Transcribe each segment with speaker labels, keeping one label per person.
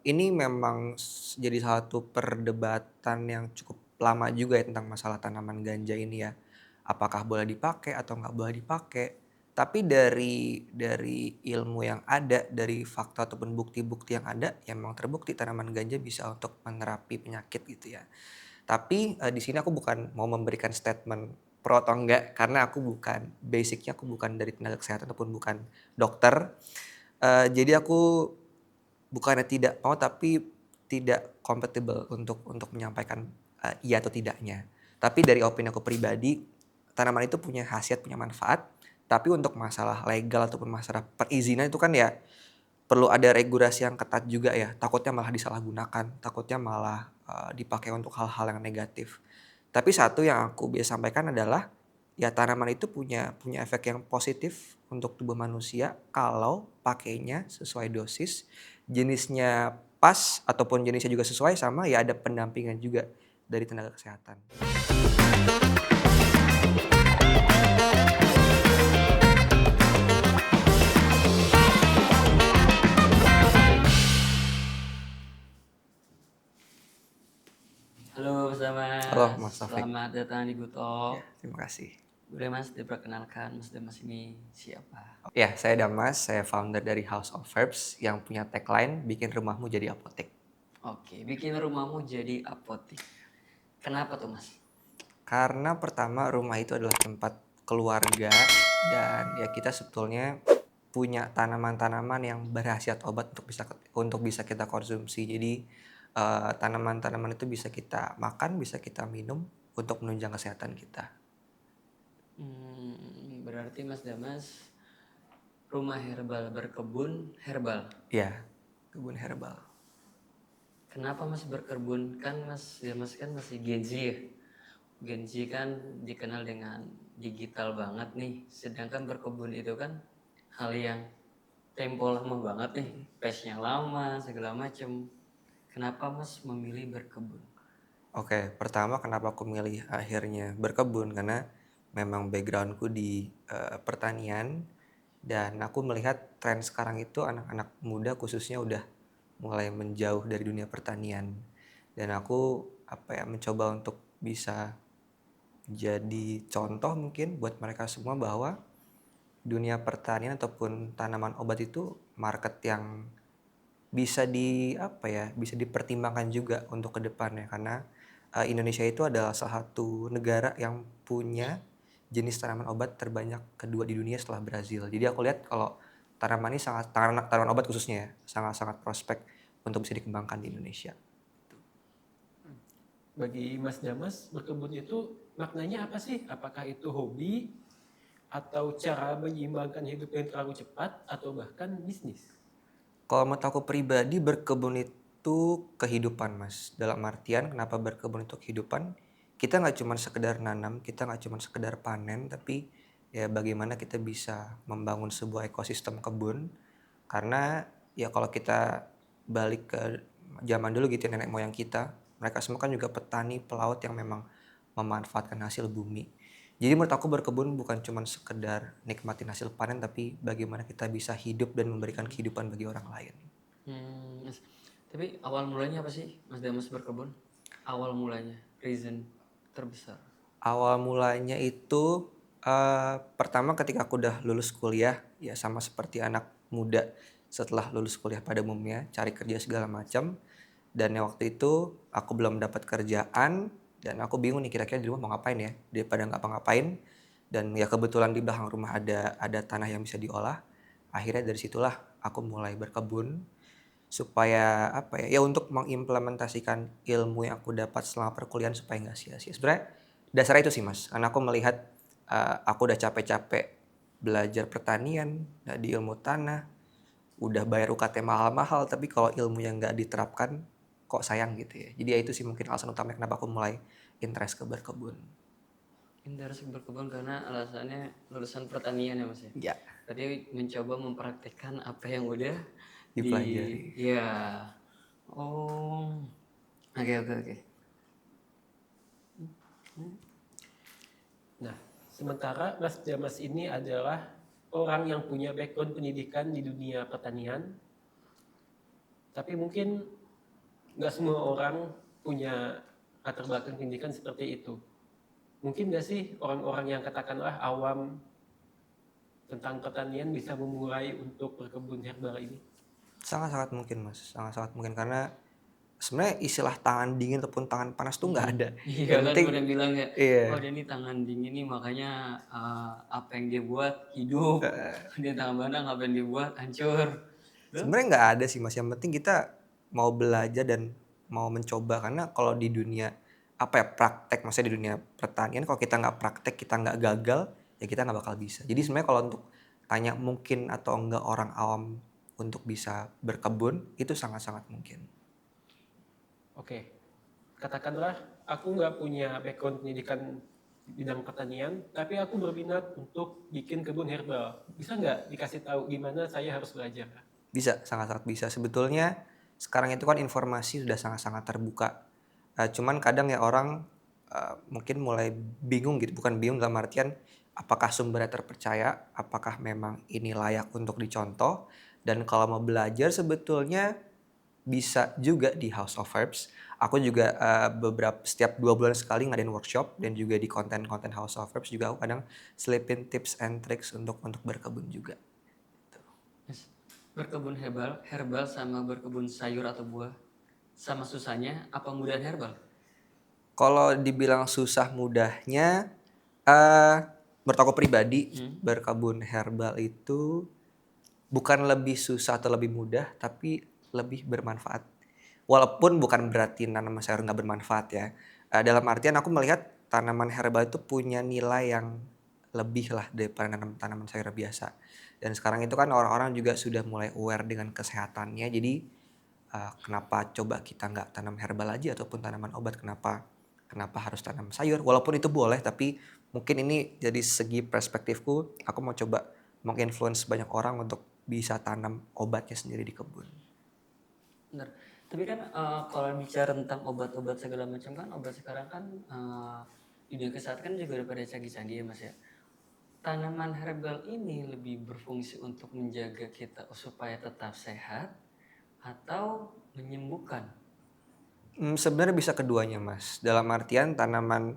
Speaker 1: Ini memang jadi satu perdebatan yang cukup lama juga ya tentang masalah tanaman ganja ini ya. Apakah boleh dipakai atau nggak boleh dipakai. Tapi dari ilmu yang ada, dari fakta ataupun bukti-bukti yang ada, ya memang terbukti tanaman ganja bisa untuk menerapi penyakit gitu ya. Tapi, di sini aku bukan mau memberikan statement pro atau enggak, karena aku bukan dari tenaga kesehatan ataupun bukan dokter. Jadi aku bukannya tidak mau, tapi tidak compatible untuk menyampaikan, iya atau tidaknya. Tapi dari opini aku pribadi, tanaman itu punya khasiat, punya manfaat, tapi untuk masalah legal ataupun masalah perizinan itu kan ya perlu ada regulasi yang ketat juga ya, takutnya malah disalahgunakan, takutnya malah, dipakai untuk hal-hal yang negatif. Tapi satu yang aku bisa sampaikan adalah, ya tanaman itu punya punya efek yang positif untuk tubuh manusia kalau pakainya sesuai dosis, jenisnya pas ataupun jenisnya juga sesuai sama ya ada pendampingan juga dari tenaga kesehatan.
Speaker 2: Halo Mas
Speaker 1: Halo
Speaker 2: Damas,
Speaker 1: Mas Taufik,
Speaker 2: selamat datang di Good Talk.
Speaker 1: ya terima kasih.
Speaker 2: Boleh Mas diperkenalkan Mas Damas ini siapa?
Speaker 1: Ya saya Damas, saya founder dari House of Herbs yang punya tagline, "Bikin rumahmu jadi apotek."
Speaker 2: Oke, bikin rumahmu jadi apotik. Kenapa tuh Mas?
Speaker 1: Karena pertama rumah itu adalah tempat keluarga dan ya kita sebetulnya punya tanaman-tanaman yang berkhasiat obat untuk bisa kita konsumsi. Jadi, tanaman-tanaman itu bisa kita makan, bisa kita minum untuk menunjang kesehatan kita.
Speaker 2: Berarti Mas Damas rumah herbal berkebun herbal.
Speaker 1: Iya, kebun herbal.
Speaker 2: Kenapa Mas berkebun? Kan Mas Damas kan masih Gen Z ya. Gen Z kan dikenal dengan digital banget nih. Sedangkan berkebun itu kan hal yang tempo lama banget nih. Pace-nya lama, segala macem. Kenapa Mas memilih berkebun?
Speaker 1: Oke, pertama kenapa aku milih akhirnya berkebun, karena memang background-ku di, pertanian dan aku melihat tren sekarang itu anak-anak muda khususnya udah mulai menjauh dari dunia pertanian. Dan aku, mencoba untuk bisa jadi contoh mungkin buat mereka semua bahwa dunia pertanian ataupun tanaman obat itu market yang bisa dipertimbangkan juga untuk ke depannya karena, Indonesia itu adalah salah satu negara yang punya jenis tanaman obat terbanyak kedua di dunia setelah Brazil. Jadi aku lihat kalau tanaman ini tanaman obat khususnya ya, sangat-sangat prospek untuk bisa dikembangkan di Indonesia.
Speaker 3: Bagi Mas Damas, berkebun itu maknanya apa sih? Apakah itu hobi atau cara menyeimbangkan hidup yang terlalu cepat atau bahkan bisnis?
Speaker 1: Kalau menurut aku pribadi berkebun itu kehidupan Mas, dalam artian kenapa berkebun itu kehidupan, kita nggak cuman sekedar nanam, kita nggak cuman sekedar panen, tapi ya bagaimana kita bisa membangun sebuah ekosistem kebun. Karena ya kalau kita balik ke zaman dulu gitu ya, nenek moyang kita, mereka semua kan juga petani, pelaut yang memang memanfaatkan hasil bumi. Jadi menurut aku berkebun bukan cuman sekedar nikmatin hasil panen, tapi bagaimana kita bisa hidup dan memberikan kehidupan bagi orang lain.
Speaker 2: Mas, tapi awal mulanya apa sih Mas Damas berkebun? Awal mulanya, reason terbesar.
Speaker 1: Awal mulanya itu, pertama ketika aku udah lulus kuliah, ya sama seperti anak muda setelah lulus kuliah pada umumnya, cari kerja segala macam. Dan ya waktu itu aku belum dapat kerjaan dan aku bingung nih kira-kira di rumah mau ngapain ya, daripada nggak ngapa-ngapain. Dan ya kebetulan di belakang rumah ada tanah yang bisa diolah. Akhirnya dari situlah aku mulai berkebun supaya ya untuk mengimplementasikan ilmu yang aku dapat selama perkuliahan supaya nggak sia-sia. Sebenarnya dasarnya itu sih Mas, karena aku melihat, aku udah capek-capek belajar pertanian, di ilmu tanah, udah bayar UKT mahal-mahal, tapi kalau ilmunya nggak diterapkan, kok sayang gitu ya. Jadi ya itu sih mungkin alasan utama kenapa aku mulai interest ke berkebun.
Speaker 2: Interest berkebun karena alasannya lulusan pertanian ya Mas ya.
Speaker 1: Ya,
Speaker 2: Berarti mencoba mempraktikkan apa yang udah di
Speaker 1: dipelajari.
Speaker 2: ya. Oh, oke oke oke.
Speaker 3: Nah, sementara Mas Damas ini adalah orang yang punya background pendidikan di dunia pertanian. Tapi mungkin nggak semua orang punya latar belakang pendidikan seperti itu. Mungkin nggak sih orang-orang yang katakanlah awam tentang pertanian bisa memulai untuk berkebun herbal ini?
Speaker 1: Sangat-sangat mungkin Mas, sangat-sangat mungkin karena sebenarnya istilah tangan dingin ataupun tangan panas tuh nggak ada.
Speaker 2: Iya
Speaker 1: Yang
Speaker 2: kan
Speaker 1: penting
Speaker 2: pada bilang ya, oh
Speaker 1: iya,
Speaker 2: dia ini tangan dingin nih makanya apa yang dia buat hidup, dia tangan bandang apa yang dia buat hancur. Tuh.
Speaker 1: sebenarnya nggak ada sih Mas, yang penting kita mau belajar dan mau mencoba karena kalau di dunia apa ya praktek, maksudnya di dunia pertanian kalau kita nggak praktek, kita nggak gagal, ya kita nggak bakal bisa. Jadi sebenarnya kalau untuk tanya mungkin atau enggak orang awam untuk bisa berkebun, itu sangat-sangat mungkin.
Speaker 3: Oke, katakanlah aku nggak punya background pendidikan bidang pertanian, tapi aku berminat untuk bikin kebun herbal. Bisa nggak dikasih tahu gimana saya harus belajar?
Speaker 1: Bisa, sangat-sangat bisa. Sebetulnya sekarang itu kan informasi sudah sangat-sangat terbuka. Cuman kadang ya orang mungkin mulai bingung gitu, bukan bingung dalam artian apakah sumbernya terpercaya, apakah memang ini layak untuk dicontoh, dan kalau mau belajar sebetulnya bisa juga di House of Herbs. Aku juga setiap 2 bulan sekali ngadain workshop dan juga di konten-konten House of Herbs juga aku kadang selipin tips and tricks untuk berkebun juga.
Speaker 2: Yes. Berkebun herbal sama berkebun sayur atau buah sama susahnya apa mudahan herbal?
Speaker 1: Kalau dibilang susah mudahnya, eh menurut aku pribadi berkebun herbal itu bukan lebih susah atau lebih mudah, tapi lebih bermanfaat. Walaupun bukan berarti tanaman sayur nggak bermanfaat ya. Dalam artian aku melihat tanaman herbal itu punya nilai yang lebih lah daripada tanaman sayur biasa. Dan sekarang itu kan orang-orang juga sudah mulai aware dengan kesehatannya. Jadi kenapa coba kita nggak tanam herbal aja ataupun tanaman obat, kenapa harus tanam sayur? Walaupun itu boleh, tapi mungkin ini dari segi perspektifku, aku mau coba menginfluence banyak orang untuk bisa tanam obatnya sendiri di kebun.
Speaker 2: Bener. Tapi kan kalau bicara tentang obat-obat segala macam kan obat sekarang kan di dunia kesehatan kan juga udah pada canggih-canggih ya Mas ya. Tanaman herbal ini lebih berfungsi untuk menjaga kita supaya tetap sehat atau menyembuhkan.
Speaker 1: Sebenarnya bisa keduanya Mas. Dalam artian tanaman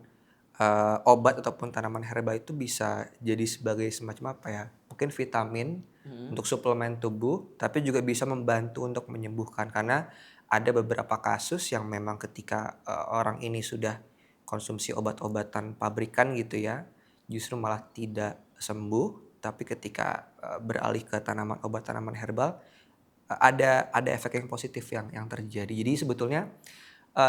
Speaker 1: obat ataupun tanaman herbal itu bisa jadi sebagai semacam apa ya? Mungkin vitamin untuk suplemen tubuh, tapi juga bisa membantu untuk menyembuhkan karena ada beberapa kasus yang memang ketika orang ini sudah konsumsi obat-obatan pabrikan gitu ya, justru malah tidak sembuh, tapi ketika beralih ke tanaman herbal ada efek yang positif yang terjadi. Jadi sebetulnya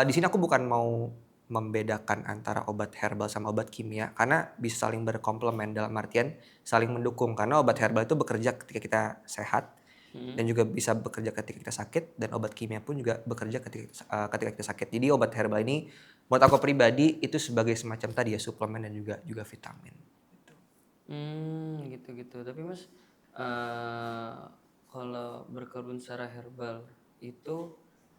Speaker 1: di sini aku bukan mau membedakan antara obat herbal sama obat kimia karena bisa saling berkomplement dalam artian saling mendukung karena obat herbal itu bekerja ketika kita sehat dan juga bisa bekerja ketika kita sakit dan obat kimia pun juga bekerja ketika kita sakit. Jadi obat herbal ini buat aku pribadi itu sebagai semacam tadi ya suplemen dan juga vitamin.
Speaker 2: Gitu-gitu. Tapi Mas, eh kalau berkebun secara herbal itu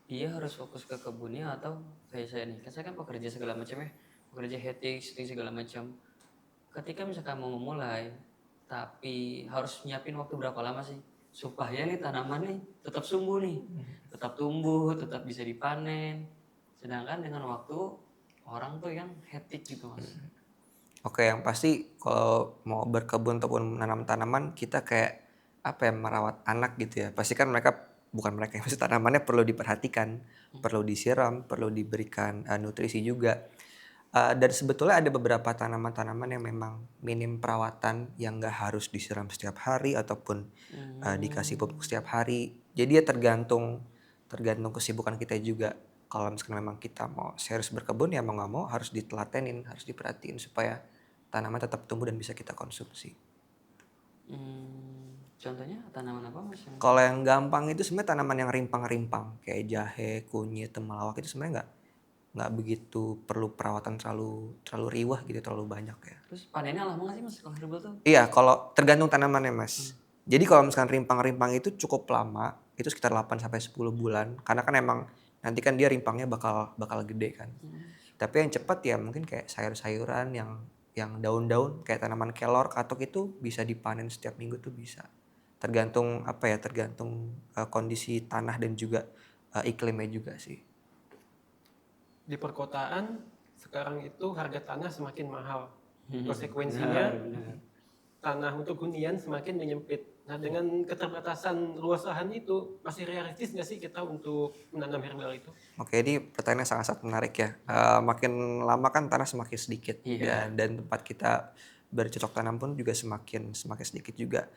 Speaker 2: dia harus fokus ke kebunnya atau kayak saya nih, kan saya kan pekerja segala macam ya, pekerja ethics segala macam. Ketika misalkan mau memulai, tapi harus nyiapin waktu berapa lama sih supaya nih tanaman nih tetap sumbu nih, tetap tumbuh, tetap bisa dipanen. Sedangkan dengan waktu orang tuh yang hektik gitu Mas.
Speaker 1: Oke, yang pasti kalau mau berkebun ataupun menanam tanaman kita kayak apa ya merawat anak gitu ya. Pasti kan bukan mereka yang pasti tanamannya perlu diperhatikan, perlu disiram, perlu diberikan nutrisi juga. Dan sebetulnya ada beberapa tanaman-tanaman yang memang minim perawatan yang nggak harus disiram setiap hari ataupun dikasih pupuk setiap hari. Jadi ya tergantung kesibukan kita juga. Kalau misalkan memang kita mau serius berkebun ya mau nggak mau harus ditelatenin, harus diperhatiin supaya tanaman tetap tumbuh dan bisa kita konsumsi.
Speaker 2: Contohnya tanaman apa Mas yang
Speaker 1: Kalau yang gampang itu sebenarnya tanaman yang rimpang-rimpang kayak jahe, kunyit, temulawak itu sebenarnya nggak begitu perlu perawatan terlalu riwah gitu, terlalu banyak ya.
Speaker 2: terus panennya lama nggak sih Mas kalau herbal tuh?
Speaker 1: Iya, kalau tergantung tanamannya Mas. Jadi kalau misalkan rimpang-rimpang itu cukup lama, itu sekitar 8 sampai 10 bulan karena kan emang nanti kan dia rimpangnya bakal gede kan. Tapi yang cepat ya mungkin kayak sayur-sayuran yang daun-daun kayak tanaman kelor, katuk itu bisa dipanen setiap minggu tuh bisa. Tergantung apa ya, tergantung kondisi tanah dan juga iklimnya juga sih.
Speaker 3: Di perkotaan sekarang itu harga tanah semakin mahal.
Speaker 2: Benar,
Speaker 3: Konsekuensinya
Speaker 2: benar.
Speaker 3: tanah untuk hunian semakin menyempit. Nah, dengan keterbatasan luas lahan itu, masih realistis nggak sih kita untuk menanam herbal itu?
Speaker 1: Oke, ini pertanyaan sangat-sangat menarik ya. Makin lama kan tanah semakin sedikit
Speaker 2: Iya.
Speaker 1: dan tempat kita bercocok tanam pun juga semakin semakin sedikit juga.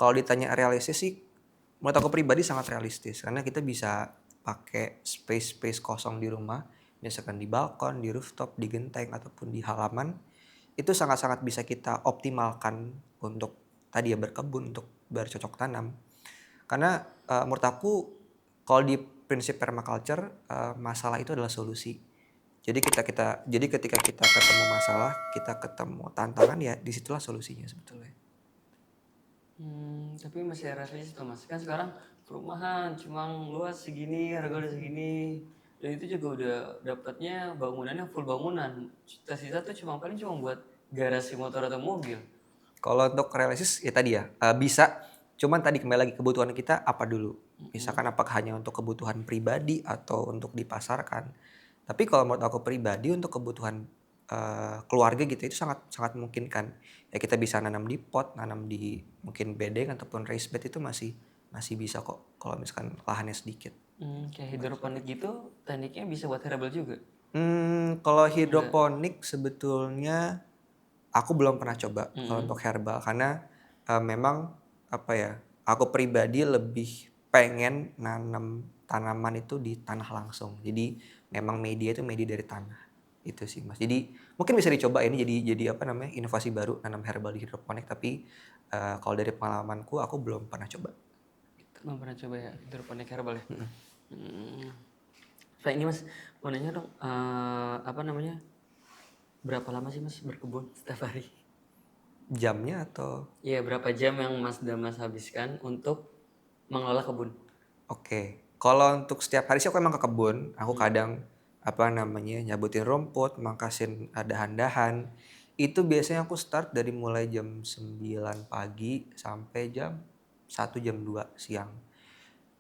Speaker 1: Kalau ditanya realistis sih, menurut aku pribadi sangat realistis karena kita bisa pakai space-space kosong di rumah, misalkan di balkon, di rooftop, di genteng ataupun di halaman, itu sangat-sangat bisa kita optimalkan untuk tadi ya berkebun, untuk bercocok tanam. Karena menurut aku kalau di prinsip permaculture masalah itu adalah solusi. Jadi ketika kita ketemu masalah, kita ketemu tantangan ya disitulah solusinya sebetulnya.
Speaker 2: Tapi masih realistis tuh mas. Kan sekarang perumahan cuma luas segini, harga udah segini. Dan itu juga udah dapatnya bangunannya full bangunan. Sisa-sisa tuh cuma buat garasi motor atau mobil.
Speaker 1: Kalau untuk realistis ya tadi ya bisa, cuman tadi kembali lagi kebutuhan kita apa dulu. Misalkan apakah hanya untuk kebutuhan pribadi atau untuk dipasarkan. Tapi kalau menurut aku pribadi untuk kebutuhan keluarga gitu itu sangat sangat memungkinkan. Ya kita bisa nanam di pot, nanam di mungkin bedeng ataupun raised bed itu masih masih bisa kok kalau misalkan lahannya sedikit.
Speaker 2: Kayak hidroponik gitu, tekniknya bisa buat herbal juga.
Speaker 1: Kalau hidroponik sebetulnya aku belum pernah coba kalau untuk herbal karena memang apa ya, aku pribadi lebih pengen nanam tanaman itu di tanah langsung. Jadi memang media itu media dari tanah. Itu sih Mas. Jadi mungkin bisa dicoba ini jadi apa namanya, inovasi baru nanam herbal di hidroponik tapi kalau dari pengalamanku aku belum pernah coba.
Speaker 2: Belum pernah coba ya hidroponik herbal ya. Hmm. Pak ini mas, mau nanya dong, apa namanya? Berapa lama sih mas berkebun setiap hari?
Speaker 1: Jamnya atau
Speaker 2: Iya, berapa jam yang mas dan mas habiskan untuk mengelola kebun?
Speaker 1: Oke, kalau untuk setiap hari sih aku emang ke kebun. Aku kadang apa namanya nyabutin rumput, mangkasin dahan-dahan. Itu biasanya aku start dari mulai jam 9 pagi sampai jam 1 jam 2 siang.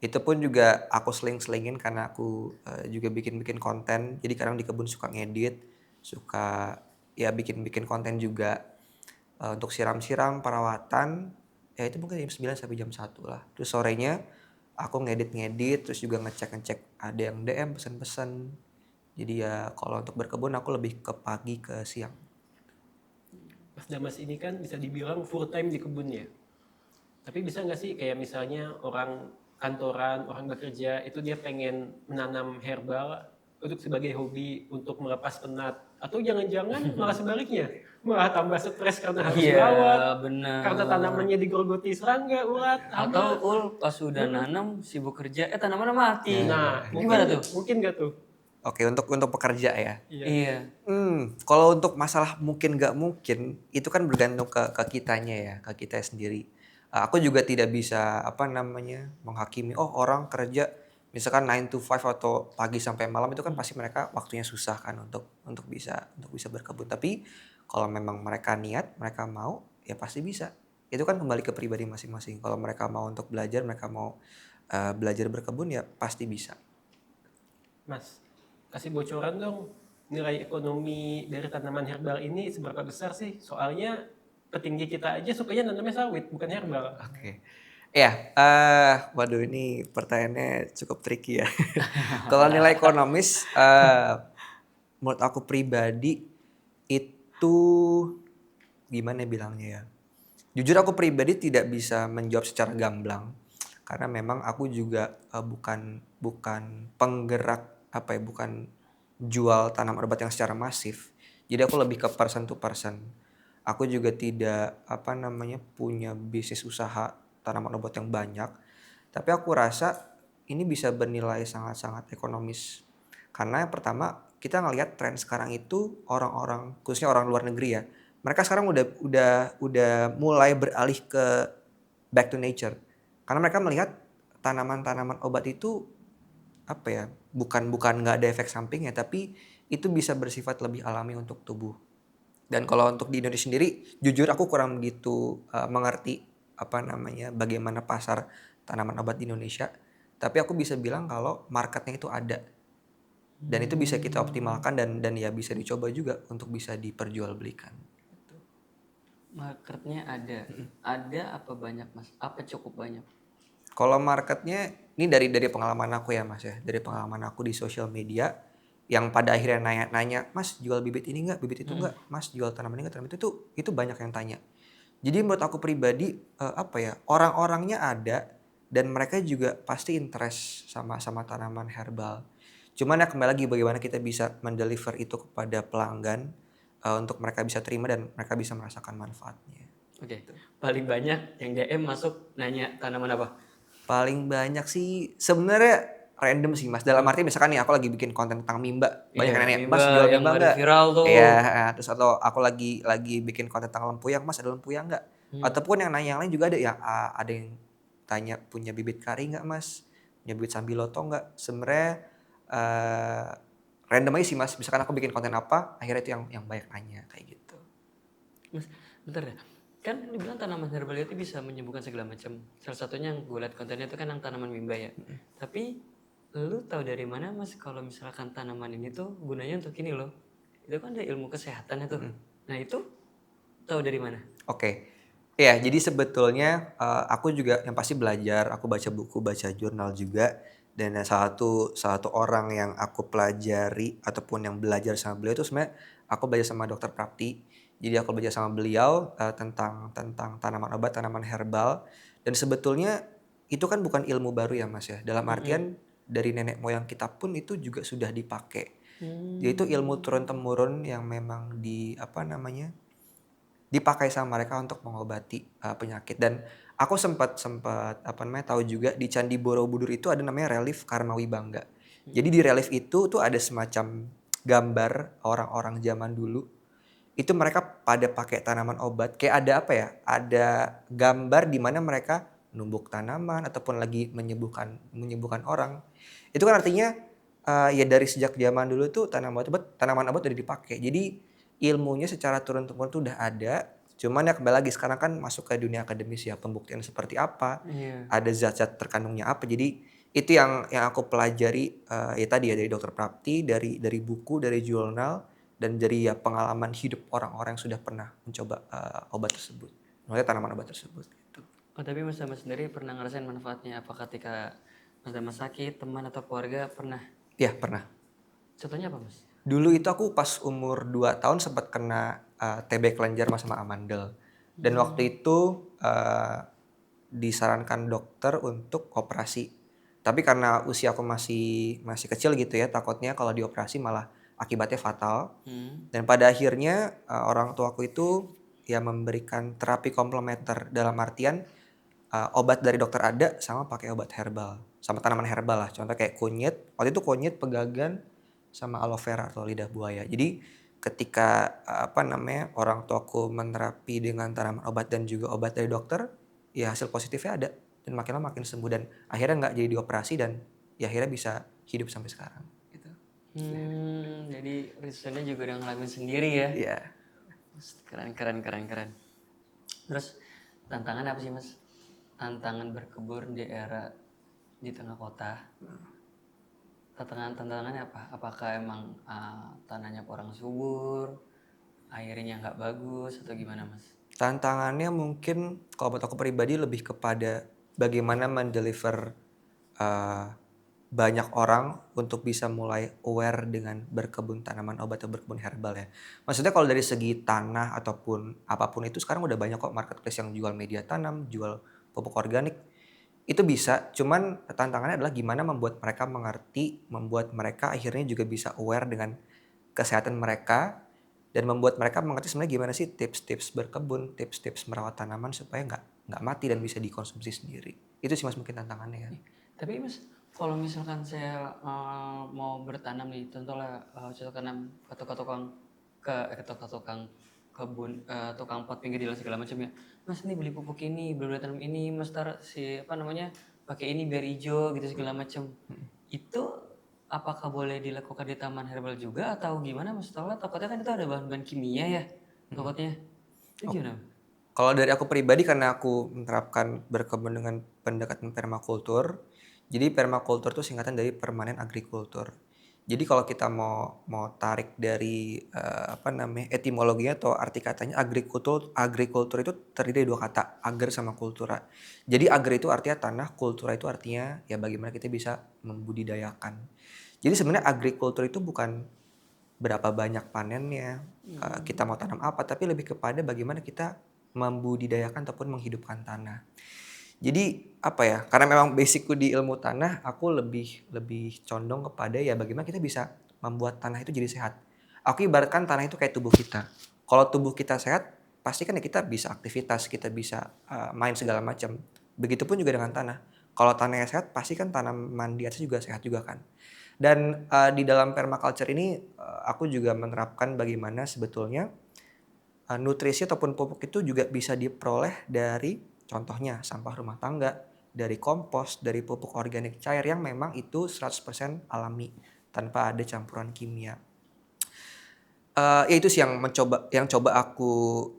Speaker 1: Itu pun juga aku seling-selingin karena aku juga bikin-bikin konten. Jadi kadang di kebun suka ngedit, suka ya bikin-bikin konten juga. Untuk siram-siram, perawatan, ya itu mungkin jam 9 sampai jam 1 lah. Terus sorenya aku ngedit-ngedit, terus juga ngecek-ngecek ada yang DM pesan-pesan. Jadi ya kalau untuk berkebun aku lebih ke pagi ke siang.
Speaker 3: Mas Damas ini kan bisa dibilang full time di kebun ya. Tapi bisa nggak sih kayak misalnya orang kantoran, orang bekerja itu dia pengen menanam herbal untuk sebagai hobi untuk melepas penat, atau jangan-jangan malah sebaliknya, malah tambah stres karena harus
Speaker 2: Iya,
Speaker 3: merawat, karena
Speaker 2: bener.
Speaker 3: tanamannya digerogoti serangga, ulat,
Speaker 2: Atau
Speaker 3: hama.
Speaker 2: pas udah nanam sibuk kerja, tanamannya mati.
Speaker 3: Nah,
Speaker 2: Gimana tuh?
Speaker 3: mungkin nggak tuh?
Speaker 1: Oke, untuk pekerja ya.
Speaker 3: Iya.
Speaker 2: Iya.
Speaker 1: Kalau untuk masalah mungkin nggak mungkin, itu kan bergantung ke kitanya ya, ke kita sendiri. Aku juga tidak bisa apa namanya menghakimi. Oh orang kerja misalkan 9 to 5 atau pagi sampai malam itu kan pasti mereka waktunya susah kan untuk bisa berkebun. Tapi kalau memang mereka niat, mereka mau, ya pasti bisa. Itu kan kembali ke pribadi masing-masing. Kalau mereka mau untuk belajar, mereka mau belajar berkebun ya pasti bisa.
Speaker 3: Mas, kasih bocoran dong, nilai ekonomi dari tanaman herbal ini seberapa besar sih? Soalnya petinggi kita aja sukanya nanamnya sawit, bukan herbal.
Speaker 1: Oke. Ya, waduh ini pertanyaannya cukup tricky ya. Kalau nilai ekonomis, menurut aku pribadi itu gimana bilangnya ya. Jujur aku pribadi tidak bisa menjawab secara gamblang karena memang aku juga bukan bukan penggerak apa ya, bukan jual tanaman obat yang secara masif. Jadi aku lebih ke person to person. Aku juga tidak apa namanya punya bisnis usaha tanaman obat yang banyak. Tapi aku rasa ini bisa bernilai sangat-sangat ekonomis. Karena yang pertama kita ngelihat tren sekarang itu orang-orang khususnya orang luar negeri ya. Mereka sekarang udah mulai beralih ke back to nature. Karena mereka melihat tanaman-tanaman obat itu apa ya, bukan nggak ada efek sampingnya tapi itu bisa bersifat lebih alami untuk tubuh. Dan kalau untuk di Indonesia sendiri, jujur aku kurang begitu mengerti bagaimana pasar tanaman obat di Indonesia. Tapi aku bisa bilang kalau marketnya itu ada dan itu bisa kita optimalkan dan ya bisa dicoba juga untuk bisa diperjualbelikan.
Speaker 2: Marketnya ada apa banyak mas? Apa cukup banyak?
Speaker 1: Kalau marketnya ini dari pengalaman aku ya Mas ya, dari pengalaman aku di sosial media yang pada akhirnya nanya, Mas jual bibit ini nggak, bibit itu nggak, Mas jual tanaman ini nggak, tanaman itu banyak yang tanya. Jadi menurut aku pribadi orang-orangnya ada dan mereka juga pasti interest sama tanaman herbal. Cuman ya kembali lagi bagaimana kita bisa mendeliver itu kepada pelanggan untuk mereka bisa terima dan mereka bisa merasakan manfaatnya.
Speaker 2: Oke, paling banyak yang DM masuk nanya tanaman apa?
Speaker 1: Paling banyak sih sebenarnya random sih Mas. Dalam arti misalkan nih aku lagi bikin konten tentang mimba, banyak yang
Speaker 2: Iya,
Speaker 1: nanya,
Speaker 2: mimba
Speaker 1: "Mas jual
Speaker 2: yang
Speaker 1: mimba
Speaker 2: kemarin
Speaker 1: nggak?"
Speaker 2: viral tuh.
Speaker 1: Iya, terus atau aku lagi bikin konten tentang lempuyang, "Mas ada lempuyang nggak?" Ataupun yang nanya yang lain juga ada ya, ada yang tanya, "Punya bibit kari nggak Mas? Punya bibit sambiloto nggak?" Sebenarnya eh, random aja sih Mas. Misalkan aku bikin konten apa, akhirnya itu yang banyak nanya kayak gitu.
Speaker 2: Mas, bentar ya. Kan dibilang tanaman herbal itu bisa menyembuhkan segala macam. Salah satunya yang gue lihat kontennya itu kan yang tanaman mimba ya. Tapi lu tahu dari mana mas kalau misalkan tanaman ini tuh gunanya untuk ini loh. Itu kan ada ilmu kesehatan itu. Nah itu tahu dari mana?
Speaker 1: Oke. Ya, jadi sebetulnya aku juga yang pasti belajar, aku baca buku, baca jurnal juga. Dan salah satu orang yang aku pelajari ataupun yang belajar sama beliau itu sebenarnya aku belajar sama Dokter Prapti. Jadi aku belajar sama beliau tentang tanaman obat, tanaman herbal. Dan sebetulnya itu kan bukan ilmu baru ya Mas ya. Dalam artian dari nenek moyang kita pun itu juga sudah dipakai. Jadi itu ilmu turun-temurun yang memang dipakai sama mereka untuk mengobati penyakit. Dan aku sempat tahu juga di Candi Borobudur itu ada namanya relief Karmawi Bangga. Jadi di relief itu tuh ada semacam gambar orang-orang zaman dulu. Itu mereka pada pakai tanaman obat. Kayak ada apa ya? Ada gambar di mana mereka numbuk tanaman ataupun lagi menyembuhkan orang. Itu kan artinya ya dari sejak zaman dulu tuh tanaman obat udah dipakai. Jadi ilmunya secara turun-temurun tuh udah ada. Cuman ya kembali lagi sekarang kan masuk ke dunia akademis ya, pembuktian seperti apa,
Speaker 2: Iya.
Speaker 1: ada zat-zat terkandungnya apa. Jadi itu yang aku pelajari ya tadi ya dari Dokter Prapti, dari buku, dari jurnal dan dari ya pengalaman hidup orang-orang yang sudah pernah mencoba obat tersebut. Maksudnya tanaman obat tersebut gitu.
Speaker 2: Oh tapi mas Damas sendiri pernah ngerasain manfaatnya? Apa ketika mas Damas sakit, teman atau keluarga pernah?
Speaker 1: Iya, pernah.
Speaker 2: Contohnya apa mas?
Speaker 1: Dulu itu aku pas umur 2 tahun sempat kena TB kelenjar sama amandel. Dan waktu itu disarankan dokter untuk operasi. Tapi karena usia aku masih kecil gitu ya, takutnya kalau dioperasi malah akibatnya fatal. Dan pada akhirnya orang tuaku itu ya memberikan terapi komplementer dalam artian obat dari dokter ada sama pakai obat herbal, sama tanaman herbal lah. Contoh kayak kunyit, waktu itu kunyit, pegagan, sama aloe vera atau lidah buaya. Jadi ketika orang tuaku menerapi dengan tanaman obat dan juga obat dari dokter, ya hasil positifnya ada dan makin lama makin sembuh dan akhirnya nggak jadi dioperasi dan ya akhirnya bisa hidup sampai sekarang. Gitu.
Speaker 2: Jadi Rizwannya juga udah ngalamin sendiri ya.
Speaker 1: Iya.
Speaker 2: Keren. Terus tantangan apa sih mas? Tantangan berkebun di era di tengah kota. Tantangannya apa? Apakah emang tanahnya kurang subur, airnya nggak bagus atau gimana mas?
Speaker 1: Tantangannya mungkin kalau buat aku pribadi lebih kepada bagaimana mendeliver banyak orang untuk bisa mulai aware dengan berkebun tanaman obat atau berkebun herbal ya. Maksudnya kalau dari segi tanah ataupun apapun itu sekarang udah banyak kok marketplace yang jual media tanam, jual pupuk organik. Itu bisa, cuman tantangannya adalah gimana membuat mereka mengerti, membuat mereka akhirnya juga bisa aware dengan kesehatan mereka dan membuat mereka mengerti sebenarnya gimana sih tips-tips berkebun, tips-tips merawat tanaman supaya nggak mati dan bisa dikonsumsi sendiri. Itu sih mas mungkin tantangannya kan.
Speaker 2: Tapi mas, kalau misalkan saya mau bertanam nih, contohnya contoh tanam ke tukang kebun, tukang pot pinggir jalan segala macam ya. Mas ini beli pupuk ini, beli tanam ini, mas taruh pakai ini biar hijau gitu segala macam. Itu apakah boleh dilakukan di taman herbal juga atau gimana mas? Soalnya takutnya kan itu ada bahan-bahan kimia ya, takutnya. Itu gimana?
Speaker 1: Kalau dari aku pribadi karena aku menerapkan berkebun dengan pendekatan permakultur. Jadi permakultur itu singkatan dari permanen agrikultur. Jadi kalau kita mau tarik dari etimologinya atau arti katanya agrikultur itu terdiri dari dua kata, ager sama kultura. Jadi ager itu artinya tanah, kultura itu artinya ya bagaimana kita bisa membudidayakan. Jadi sebenarnya agrikultur itu bukan berapa banyak panennya, kita mau tanam apa, tapi lebih kepada bagaimana kita membudidayakan ataupun menghidupkan tanah. Jadi apa ya, karena memang basicku di ilmu tanah, aku lebih condong kepada ya bagaimana kita bisa membuat tanah itu jadi sehat. Aku ibaratkan tanah itu kayak tubuh kita. Kalau tubuh kita sehat, pasti kan ya kita bisa aktivitas, kita bisa main segala macam. Begitupun juga dengan tanah. Kalau tanahnya sehat, pasti kan tanaman di atas juga sehat juga kan. Dan di dalam permaculture ini aku juga menerapkan bagaimana sebetulnya nutrisi ataupun pupuk itu juga bisa diperoleh dari contohnya sampah rumah tangga, dari kompos, dari pupuk organik cair yang memang itu 100% alami tanpa ada campuran kimia. Ya itu sih yang coba aku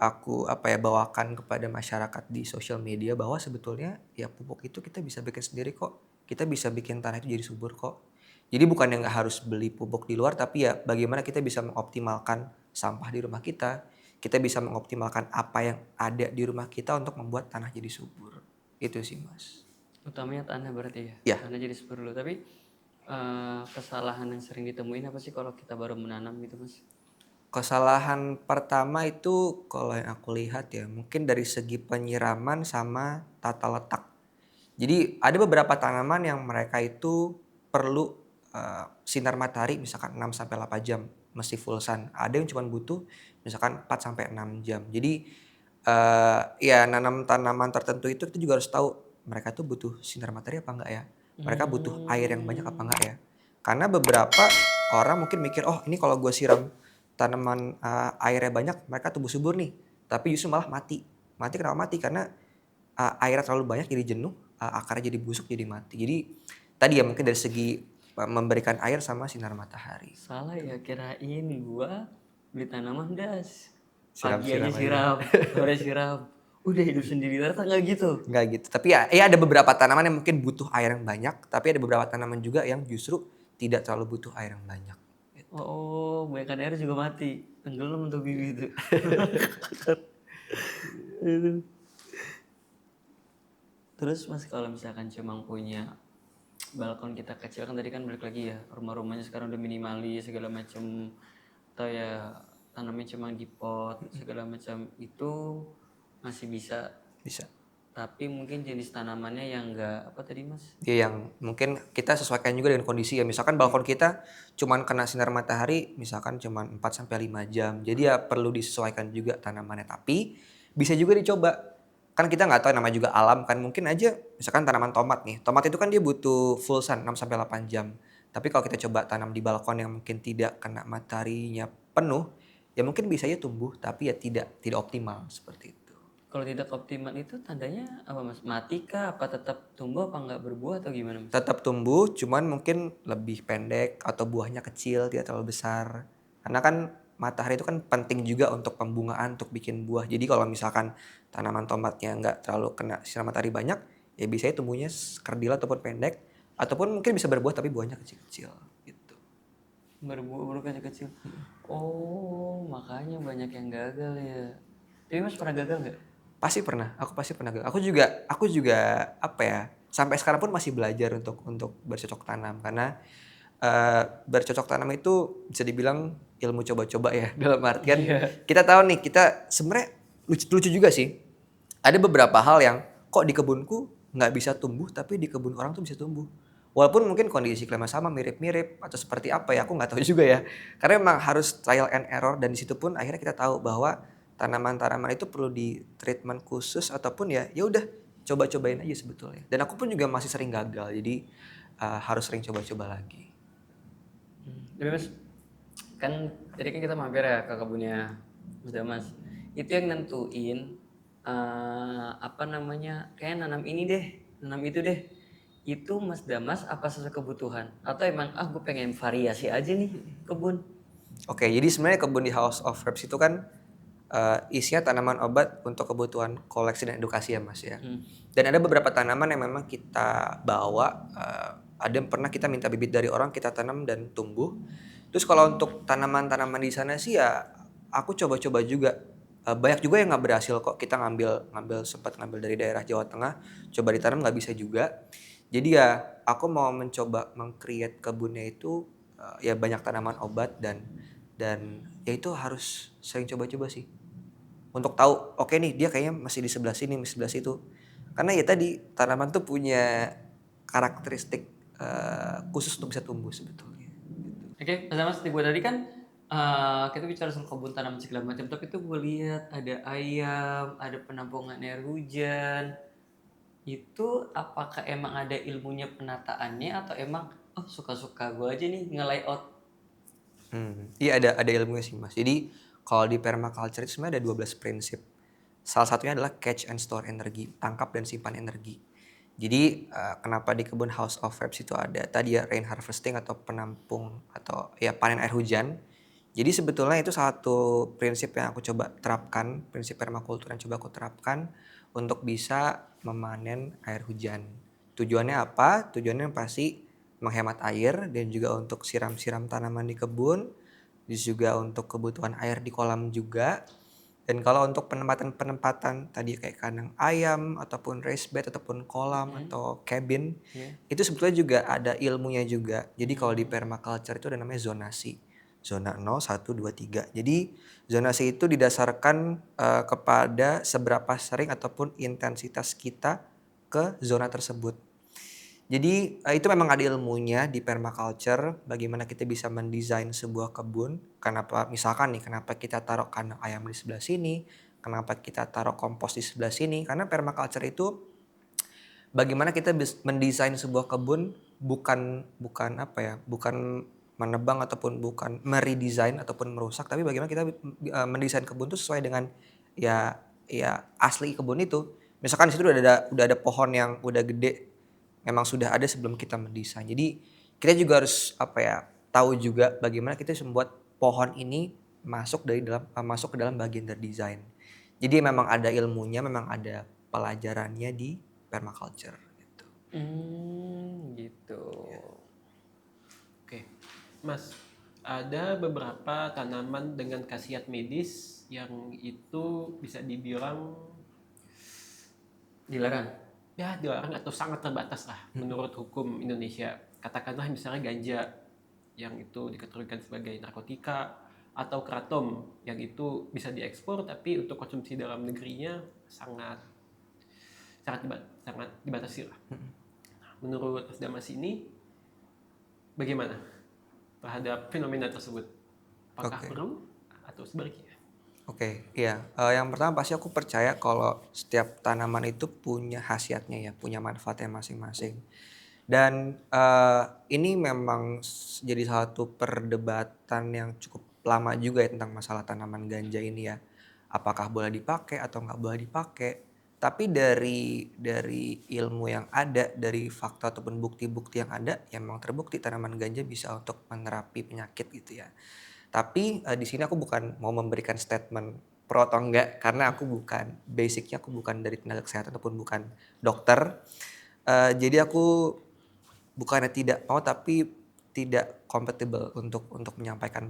Speaker 1: bawakan kepada masyarakat di sosial media bahwa sebetulnya ya pupuk itu kita bisa bikin sendiri kok. Kita bisa bikin tanah itu jadi subur kok. Jadi bukan yang nggak harus beli pupuk di luar, tapi ya bagaimana kita bisa mengoptimalkan sampah di rumah kita. Kita bisa mengoptimalkan apa yang ada di rumah kita untuk membuat tanah jadi subur. Itu sih Mas.
Speaker 2: Utamanya tanah berarti ya.
Speaker 1: Ya.
Speaker 2: Tanah jadi subur dulu. Tapi kesalahan yang sering ditemuin apa sih kalau kita baru menanam gitu Mas?
Speaker 1: Kesalahan pertama itu kalau yang aku lihat ya mungkin dari segi penyiraman sama tata letak. Jadi ada beberapa tanaman yang mereka itu perlu sinar matahari misalkan 6 sampai 8 jam mesti full sun. Ada yang cuma butuh misalkan 4 sampai 6 jam. Jadi ya nanam tanaman tertentu itu kita juga harus tahu mereka tuh butuh sinar matahari apa enggak ya. Mereka butuh air yang banyak apa enggak ya. Karena beberapa orang mungkin mikir, oh ini kalau gue siram tanaman airnya banyak mereka tumbuh subur nih. Tapi justru malah mati. Mati kenapa mati? Karena airnya terlalu banyak jadi jenuh, akarnya jadi busuk jadi mati. Jadi tadi ya mungkin dari segi memberikan air sama sinar matahari.
Speaker 2: Salah ya, kirain gua beli tanaman das. Pagi
Speaker 1: Siram-siram
Speaker 2: aja
Speaker 1: aja.
Speaker 2: siram, sore siram. Udah hidup sendiri, ternyata nggak gitu.
Speaker 1: Enggak gitu. Tapi ya ada beberapa tanaman yang mungkin butuh air yang banyak, tapi ada beberapa tanaman juga yang justru tidak terlalu butuh air yang banyak.
Speaker 2: Oh, banyak air juga mati. Tenggelam untuk bibi itu. Terus Mas kalau misalkan cuma punya balkon kita kecil kan tadi kan balik lagi ya, rumah-rumahnya sekarang udah minimalis segala macam, atau ya tanamnya cuma di pot segala macam, itu masih bisa.
Speaker 1: Bisa.
Speaker 2: Tapi mungkin jenis tanamannya yang enggak apa tadi Mas?
Speaker 1: Ya yang mungkin kita sesuaikan juga dengan kondisi ya. Misalkan balkon kita cuman kena sinar matahari misalkan cuman 4 sampai 5 jam. Jadi ya perlu disesuaikan juga tanamannya. Tapi bisa juga dicoba. Kan kita nggak tahu namanya juga alam kan. Mungkin aja misalkan tanaman tomat nih. Tomat itu kan dia butuh full sun 6 sampai 8 jam. Tapi kalau kita coba tanam di balkon yang mungkin tidak kena mataharinya penuh, ya mungkin bisa aja tumbuh tapi ya tidak optimal seperti itu.
Speaker 2: Kalau tidak optimal itu tandanya apa Mas? Mati kah? Apa tetap tumbuh apa enggak berbuah atau gimana Mas?
Speaker 1: Tetap tumbuh, cuman mungkin lebih pendek atau buahnya kecil, tidak terlalu besar. Karena kan matahari itu kan penting juga untuk pembungaan, untuk bikin buah. Jadi kalau misalkan tanaman tomatnya nggak terlalu kena sinar matahari banyak, ya biasanya tumbuhnya kerdil ataupun pendek, ataupun mungkin bisa berbuah tapi buahnya kecil-kecil gitu.
Speaker 2: Berbuah kecil-kecil. Oh, makanya banyak yang gagal ya. Tapi Mas pernah gagal nggak?
Speaker 1: Pasti pernah, aku pasti pernah gagal. Aku juga apa ya, sampai sekarang pun masih belajar untuk bercocok tanam karena bercocok tanam itu bisa dibilang ilmu coba-coba ya. Dalam artian kita tahu nih, kita sebenarnya lucu juga sih. Ada beberapa hal yang kok di kebunku nggak bisa tumbuh tapi di kebun orang tuh bisa tumbuh. Walaupun mungkin kondisi iklimnya sama, mirip-mirip atau seperti apa ya, aku nggak tahu juga ya. Karena memang harus trial and error dan di situ pun akhirnya kita tahu bahwa tanaman-tanaman itu perlu di treatment khusus ataupun ya udah coba-cobain aja sebetulnya. Dan aku pun juga masih sering gagal, jadi harus sering coba-coba lagi.
Speaker 2: Tapi Mas, kan tadi kan kita mampir ya ke kebunnya Mas Damas. Itu yang nentuin apa namanya, kayak nanam ini deh, nanam itu deh. Itu Mas Damas apa sesuai kebutuhan? Atau emang gue pengen variasi aja nih kebun?
Speaker 1: Oke, jadi sebenarnya kebun di House of Herbs itu kan isinya tanaman obat untuk kebutuhan koleksi dan edukasi ya Mas ya.
Speaker 2: Hmm.
Speaker 1: Dan ada beberapa tanaman yang memang kita bawa, ada yang pernah kita minta bibit dari orang, kita tanam dan tumbuh. Terus kalau untuk tanaman-tanaman di sana sih ya aku coba-coba juga. Banyak juga yang nggak berhasil kok. Kita sempat ngambil dari daerah Jawa Tengah, coba ditanam nggak bisa juga. Jadi ya aku mau mencoba meng-create kebunnya itu ya banyak tanaman obat dan ya itu harus sering coba-coba sih. Untuk tahu, oke nih dia kayaknya masih di sebelah sini, masih sebelah situ. Karena ya tadi tanaman tuh punya karakteristik khusus untuk bisa tumbuh sebetulnya.
Speaker 2: Oke, Mas gue tadi kan kita bicara soal kebun tanaman segala macam, tapi tuh gue lihat ada ayam, ada penampungan air hujan. Itu apakah emang ada ilmunya penataannya atau emang suka-suka gue aja nih nge-layout?
Speaker 1: Iya ada ilmunya sih Mas. Jadi kalau di permaculture itu sebenarnya ada 12 prinsip. Salah satunya adalah catch and store energi, tangkap dan simpan energi. Jadi kenapa di kebun House of Herbs itu ada tadi ya rain harvesting atau penampung atau ya panen air hujan. Jadi sebetulnya itu satu prinsip yang aku coba terapkan, prinsip permakultur yang coba aku terapkan untuk bisa memanen air hujan. Tujuannya apa? Tujuannya yang pasti menghemat air dan juga untuk siram-siram tanaman di kebun, terus juga untuk kebutuhan air di kolam juga. Dan kalau untuk penempatan tadi kayak kandang ayam ataupun raised bed ataupun kolam atau cabin,
Speaker 2: Yeah.
Speaker 1: itu sebetulnya juga ada ilmunya juga. Jadi kalau di permaculture itu ada namanya zonasi. Zona 0, 1, 2, 3. Jadi zonasi itu didasarkan kepada seberapa sering ataupun intensitas kita ke zona tersebut. Jadi itu memang ada ilmunya di permaculture, bagaimana kita bisa mendesain sebuah kebun. Kenapa misalkan nih, kenapa kita taruh kandang ayam di sebelah sini, kenapa kita taruh kompos di sebelah sini. Karena permaculture itu bagaimana kita mendesain sebuah kebun bukan apa ya, bukan menebang ataupun bukan meredesign ataupun merusak, tapi bagaimana kita mendesain kebun itu sesuai dengan ya asli kebun itu. Misalkan di situ udah ada pohon yang udah gede, memang sudah ada sebelum kita mendesain. Jadi kita juga harus apa ya, tahu juga bagaimana kita bisa membuat pohon ini masuk ke dalam bagian dari desain. Jadi memang ada ilmunya, memang ada pelajarannya di permaculture gitu.
Speaker 2: Gitu.
Speaker 3: Oke, Mas, ada beberapa tanaman dengan khasiat medis yang itu bisa dibilang
Speaker 2: Dilarang.
Speaker 3: ya dilarang atau sangat terbatas lah menurut hukum Indonesia. Katakanlah misalnya ganja yang itu dikategorikan sebagai narkotika atau kratom yang itu bisa diekspor tapi untuk konsumsi dalam negerinya sangat sangat dibatasi lah. Menurut Mas Damas ini bagaimana terhadap fenomena tersebut? Apakah
Speaker 1: Oke.
Speaker 3: perlu atau sebaliknya?
Speaker 1: Oke, iya. Yang pertama pasti aku percaya kalau setiap tanaman itu punya khasiatnya ya, punya manfaatnya masing-masing. Dan ini memang jadi satu perdebatan yang cukup lama juga ya tentang masalah tanaman ganja ini ya. Apakah boleh dipakai atau nggak boleh dipakai. Tapi dari ilmu yang ada, dari fakta ataupun bukti-bukti yang ada, ya memang terbukti tanaman ganja bisa untuk menerapi penyakit gitu ya. Tapi di sini aku bukan mau memberikan statement pro atau enggak, karena basicnya aku bukan dari tenaga kesehatan ataupun bukan dokter. Jadi aku bukannya tidak mau tapi tidak compatible untuk menyampaikan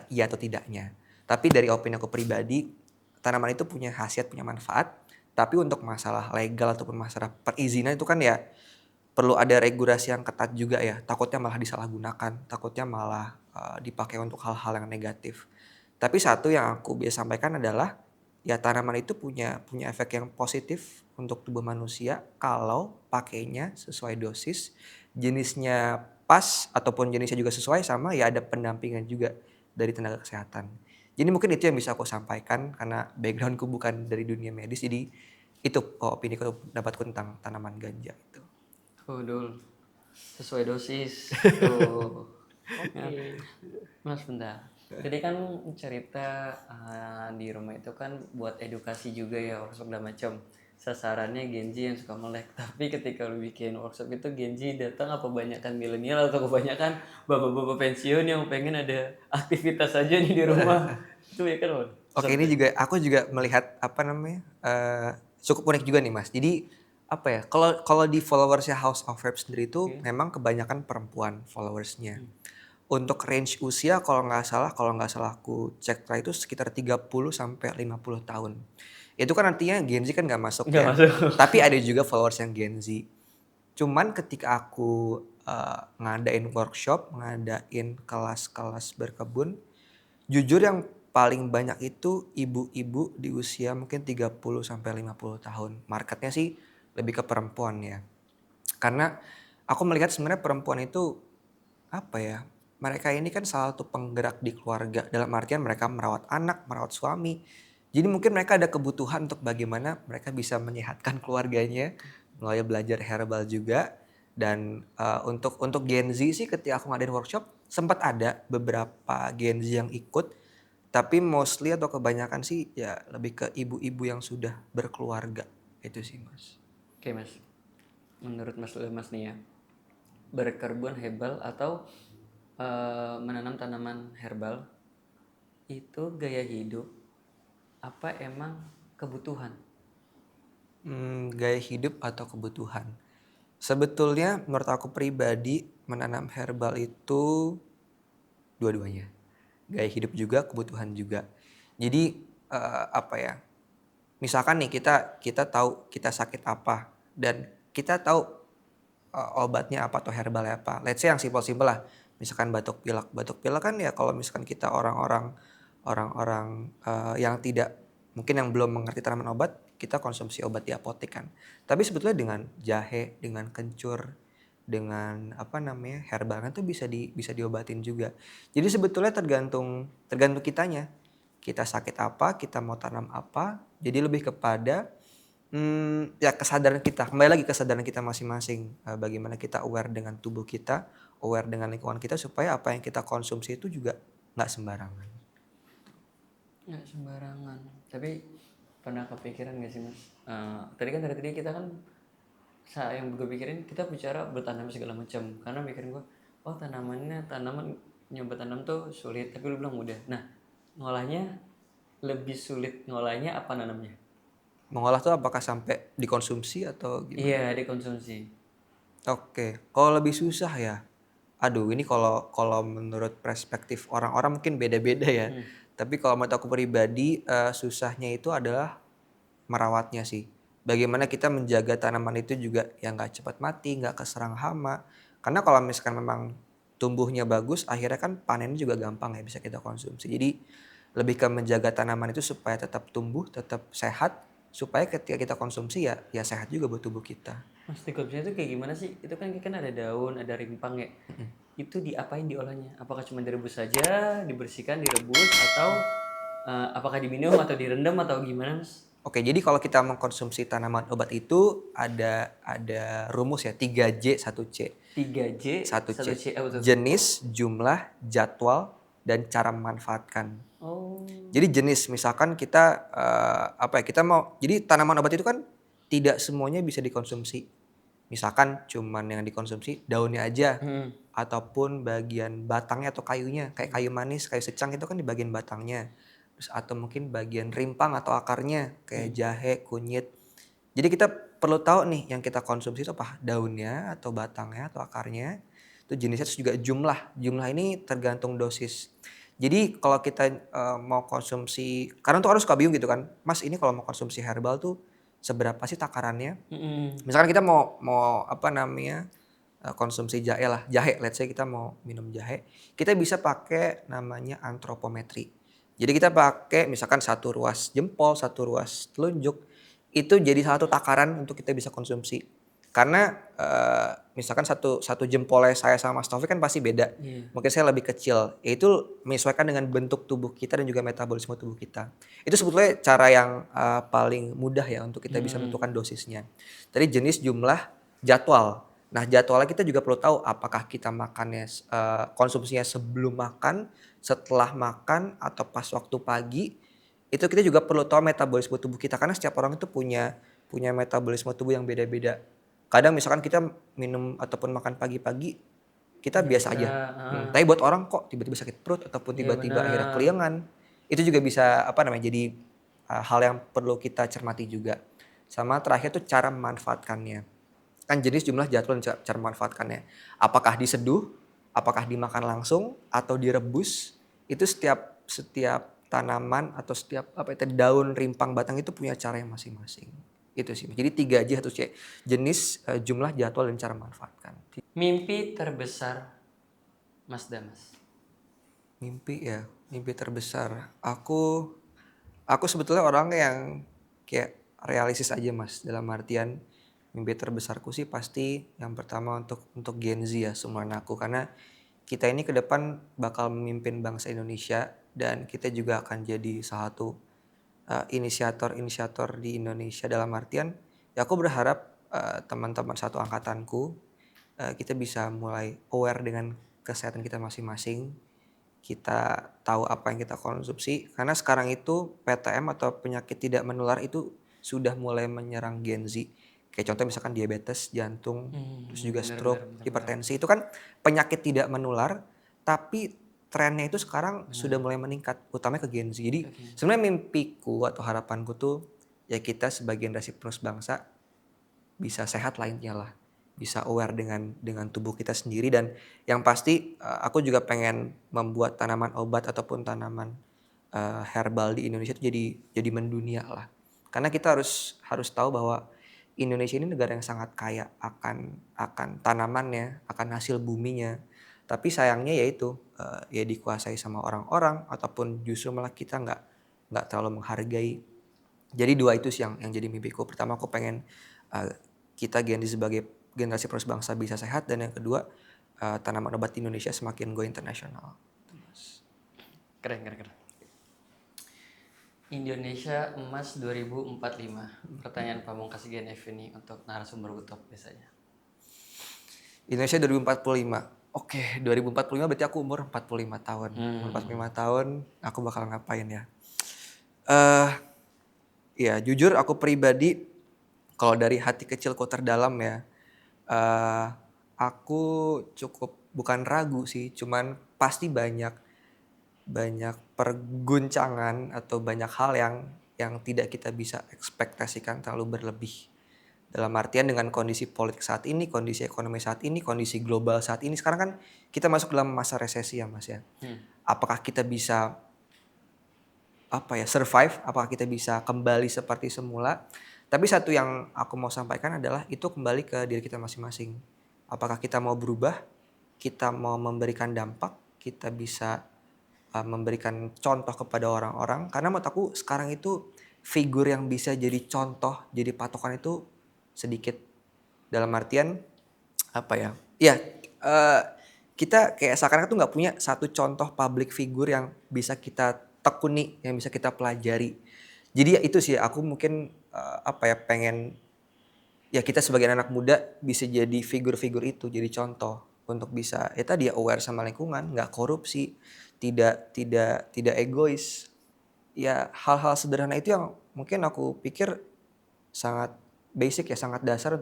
Speaker 1: iya atau tidaknya. Tapi dari opini aku pribadi, tanaman itu punya khasiat, punya manfaat. Tapi untuk masalah legal ataupun masalah perizinan itu kan ya perlu ada regulasi yang ketat juga ya. Takutnya malah disalahgunakan, takutnya malah dipakai untuk hal-hal yang negatif. Tapi satu yang aku biasa sampaikan adalah ya tanaman itu punya efek yang positif untuk tubuh manusia kalau pakainya sesuai dosis, jenisnya pas ataupun jenisnya juga sesuai, sama ya ada pendampingan juga dari tenaga kesehatan. Jadi mungkin itu yang bisa aku sampaikan karena backgroundku bukan dari dunia medis, jadi itu opini pendapatku tentang tanaman ganja itu.
Speaker 2: Dul. Sesuai dosis. Tuh. Ya.
Speaker 3: Oke.
Speaker 2: Mas bentar. Jadi kan cerita di rumah itu kan buat edukasi juga ya, workshop dan macam. Sasarannya Gen Z yang suka melek. Tapi ketika lu bikin workshop itu Gen Z datang apa kebanyakan milenial atau kebanyakan bapak-bapak pensiun yang pengen ada aktivitas aja nih di rumah. Itu ya kan, Wan?
Speaker 1: Oke, ini juga aku juga melihat apa namanya cukup unik juga nih Mas. Jadi apa ya? Kalau kalau di followersnya House of Herbs sendiri itu memang kebanyakan perempuan followersnya. Untuk range usia kalau nggak salah aku cek terakhir itu sekitar 30 sampai 50 tahun. Itu kan artinya Gen Z kan nggak masuk
Speaker 2: Nggak
Speaker 1: ya.
Speaker 2: masuk.
Speaker 1: Tapi ada juga followers yang Gen Z. Cuman ketika aku ngadain workshop, ngadain kelas-kelas berkebun, jujur yang paling banyak itu ibu-ibu di usia mungkin 30 sampai 50 tahun. Marketnya sih lebih ke perempuan ya. Karena aku melihat sebenarnya perempuan itu apa ya? Mereka ini kan salah satu penggerak di keluarga. Dalam artian mereka merawat anak, merawat suami. Jadi mungkin mereka ada kebutuhan untuk bagaimana mereka bisa menyehatkan keluarganya melalui belajar herbal juga. Dan untuk Gen Z sih ketika aku ngadain workshop sempat ada beberapa Gen Z yang ikut, tapi mostly atau kebanyakan sih ya lebih ke ibu-ibu yang sudah berkeluarga. Itu sih Mas.
Speaker 2: Oke Mas, menurut Mas nih ya, berkebun herbal atau menanam tanaman herbal itu gaya hidup apa emang kebutuhan?
Speaker 1: Gaya hidup atau kebutuhan? Sebetulnya menurut aku pribadi menanam herbal itu dua-duanya. Gaya hidup juga, kebutuhan juga. Jadi apa ya? Misalkan nih kita tahu kita sakit apa dan kita tahu obatnya apa atau herbalnya apa. Let's say yang simpel-simpel lah. Misalkan batuk pilek. Batuk pilek kan ya kalau misalkan kita orang-orang yang tidak mungkin yang belum mengerti tanaman obat, kita konsumsi obat di apotek kan. Tapi sebetulnya dengan jahe, dengan kencur, dengan apa namanya herbalnya tuh bisa diobatin juga. Jadi sebetulnya tergantung kitanya. Kita sakit apa, kita mau tanam apa. Jadi lebih kepada ya kesadaran kita, kembali lagi kesadaran kita masing-masing. Bagaimana kita aware dengan tubuh kita, aware dengan lingkungan kita supaya apa yang kita konsumsi itu juga nggak sembarangan.
Speaker 2: Nggak sembarangan. Tapi pernah kepikiran nggak sih Mas? Tadi kan dari tadi kita kan yang gue pikirin kita bicara bertanam segala macam karena mikirin gue, oh tanaman nyoba tanam tuh sulit tapi lu bilang mudah. Nah ngolahnya lebih sulit ngolahnya apa nanamnya?
Speaker 1: Mengolah tuh apakah sampai dikonsumsi atau gimana?
Speaker 2: Iya dikonsumsi.
Speaker 1: Oke, kalau lebih susah ya. Aduh, ini kalau menurut perspektif orang-orang mungkin beda-beda ya. Tapi kalau menurut aku pribadi, susahnya itu adalah merawatnya sih. Bagaimana kita menjaga tanaman itu juga yang nggak cepat mati, nggak keserang hama. Karena kalau misalkan memang tumbuhnya bagus, akhirnya kan panennya juga gampang ya bisa kita konsumsi. Jadi lebih ke menjaga tanaman itu supaya tetap tumbuh, tetap sehat, supaya ketika kita konsumsi ya sehat juga buat tubuh kita.
Speaker 2: Mas dikonsumsi itu kayak gimana sih? Itu kan ada daun, ada rimpang ya. Itu diapain diolahnya? Apakah cuma direbus saja, dibersihkan, direbus, atau apakah diminum atau direndam atau gimana Mas?
Speaker 1: Oke, jadi kalau kita mengkonsumsi tanaman obat itu ada rumus ya 3J 1C.
Speaker 2: 3J,
Speaker 1: 1C.
Speaker 2: 1C apa tuh?
Speaker 1: Jenis, jumlah, jadwal, dan cara memanfaatkan.
Speaker 2: Oh,
Speaker 1: Jadi jenis misalkan kita kita mau jadi tanaman obat itu kan tidak semuanya bisa dikonsumsi. Misalkan cuman yang dikonsumsi daunnya aja ataupun bagian batangnya atau kayunya. Kayak kayu manis, kayu secang itu kan di bagian batangnya. Terus atau mungkin bagian rimpang atau akarnya kayak jahe, kunyit. Jadi kita perlu tahu nih yang kita konsumsi itu apa? Daunnya atau batangnya atau akarnya. Itu jenisnya terus juga jumlah. Jumlah ini tergantung dosis. Jadi kalau kita mau konsumsi, karena tuh harus suka bingung gitu kan. Mas ini kalau mau konsumsi herbal tuh seberapa sih takarannya? Misalkan kita mau apa namanya konsumsi jahe lah, jahe, let's say kita mau minum jahe, kita bisa pakai namanya antropometri. Jadi kita pakai misalkan satu ruas jempol, satu ruas telunjuk, itu jadi satu takaran untuk kita bisa konsumsi. Karena misalkan satu jempolnya saya sama Mas Taufik kan pasti beda. Mungkin saya lebih kecil, yaitu menyesuaikan dengan bentuk tubuh kita dan juga metabolisme tubuh kita. Itu sebetulnya cara yang paling mudah ya untuk kita bisa menentukan dosisnya. Tadi jenis, jumlah, jadwal. Nah jadwalnya kita juga perlu tahu apakah kita makannya konsumsinya sebelum makan, setelah makan, atau pas waktu pagi. Itu kita juga perlu tahu metabolisme tubuh kita karena setiap orang itu punya metabolisme tubuh yang beda-beda. Kadang misalkan kita minum ataupun makan pagi-pagi kita biasa aja. Tapi buat orang kok tiba-tiba sakit perut ataupun tiba-tiba akhirnya keliengan. Itu juga bisa jadi hal yang perlu kita cermati juga. Sama terakhir tuh cara memanfaatkannya. Kan jenis, jumlah, jadwal, dan cara memanfaatkannya. Apakah diseduh, apakah dimakan langsung atau direbus, itu setiap tanaman atau setiap daun, rimpang, batang itu punya cara yang masing-masing. Itu sih. Jadi 3 aja harus cek. Jenis, jumlah, jadwal, dan cara memanfaatkan.
Speaker 2: Mimpi terbesar Mas Damas.
Speaker 1: Mimpi terbesar. Aku sebetulnya orang yang kayak realistis aja Mas. Dalam artian mimpi terbesarku sih pasti yang pertama untuk Gen Z ya, seumuran aku, karena kita ini ke depan bakal memimpin bangsa Indonesia dan kita juga akan jadi salah satu inisiator di Indonesia. Dalam artian ya aku berharap teman-teman satu angkatanku kita bisa mulai aware dengan kesehatan kita masing-masing. Kita tahu apa yang kita konsumsi, karena sekarang itu PTM atau penyakit tidak menular itu sudah mulai menyerang Gen Z. Kayak contoh misalkan diabetes, jantung, terus juga stroke, hipertensi. Itu kan penyakit tidak menular, tapi trennya itu sekarang sudah mulai meningkat, utamanya ke Gen Z. Jadi sebenarnya mimpiku atau harapanku tuh ya kita sebagai generasi penerus bangsa bisa sehat lah intinya lah. Bisa aware dengan tubuh kita sendiri, dan yang pasti aku juga pengen membuat tanaman obat ataupun tanaman herbal di Indonesia itu jadi mendunia lah. Karena kita harus tahu bahwa Indonesia ini negara yang sangat kaya akan tanamannya, akan hasil buminya. Tapi sayangnya yaitu ya dikuasai sama orang-orang ataupun justru malah kita nggak terlalu menghargai. Jadi 2 itu sih yang jadi mimpiku. Pertama aku pengen kita Gen Z sebagai generasi penerus bangsa bisa sehat, dan yang kedua tanaman obat di Indonesia semakin go internasional.
Speaker 2: Keren. Indonesia Emas 2045. Pertanyaan pamungkas GNF ini untuk narasumber top biasanya.
Speaker 1: Indonesia 2045. Oke, 2045 berarti aku umur 45 tahun. Umur 45 tahun aku bakal ngapain ya? Ya jujur aku pribadi kalau dari hati kecilku terdalam ya, aku cukup bukan ragu sih, cuman pasti banyak perguncangan atau banyak hal yang tidak kita bisa ekspektasikan terlalu berlebih. Dalam artian dengan kondisi politik saat ini, kondisi ekonomi saat ini, kondisi global saat ini, sekarang kan kita masuk dalam masa resesi ya Mas ya. Apakah kita bisa survive? Apakah kita bisa kembali seperti semula? Tapi satu yang aku mau sampaikan adalah itu kembali ke diri kita masing-masing. Apakah kita mau berubah? Kita mau memberikan dampak? Kita bisa memberikan contoh kepada orang-orang? Karena menurut aku sekarang itu figur yang bisa jadi contoh, jadi patokan itu sedikit. Dalam artian kita kayak sekarang itu nggak punya satu contoh public figure yang bisa kita tekuni, yang bisa kita pelajari. Jadi ya itu sih aku mungkin pengen ya kita sebagai anak muda bisa jadi figur-figur itu, jadi contoh untuk bisa ya tadi aware sama lingkungan, nggak korupsi, tidak egois. Ya hal-hal sederhana itu yang mungkin aku pikir sangat basic ya, sangat dasar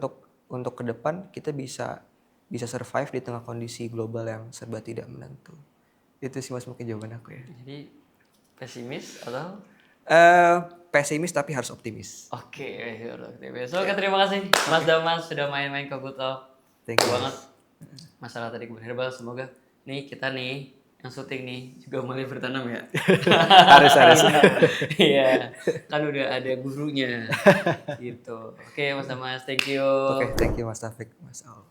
Speaker 1: untuk ke depan kita bisa survive di tengah kondisi global yang serba tidak menentu. Itu sih Mas mungkin jawaban aku ya.
Speaker 2: Jadi pesimis atau?
Speaker 1: Pesimis tapi harus optimis.
Speaker 2: Oke, terima kasih Mas Damas sudah main-main ke Good Talk.
Speaker 1: Thank you
Speaker 2: banget masalah tadi kebun herbal. Semoga nih kita nih yang syuting nih juga mulai bertanam ya.
Speaker 1: harus.
Speaker 2: Iya, kan udah ada gurunya gitu. Oke Mas Damas, thank you.
Speaker 1: Oke, thank you Mas Taufik, Mas Al.